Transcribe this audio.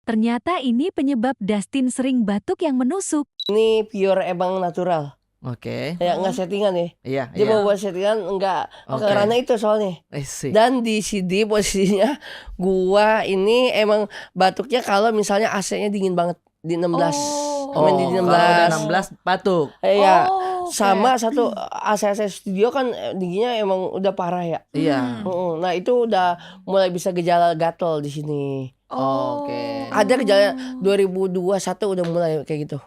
Ternyata ini penyebab Dustin sering batuk yang menusuk. Ini pure emang natural. Oke. Ya nggak settingan ya. Iya, Dia iya. mau buat settingan enggak. Oke. Karena itu soalnya. Sih. Dan di sini posisinya gua ini emang batuknya kalau misalnya AC-nya dingin banget di 16. Main di kalau udah 16. 16 batuk. Iya. Oke. Sama satu AC studio kan dinginnya emang udah parah ya. Iya. Nah itu udah mulai bisa gejala gatel di sini. Oke. Ada gejala 2021 udah mulai kayak gitu.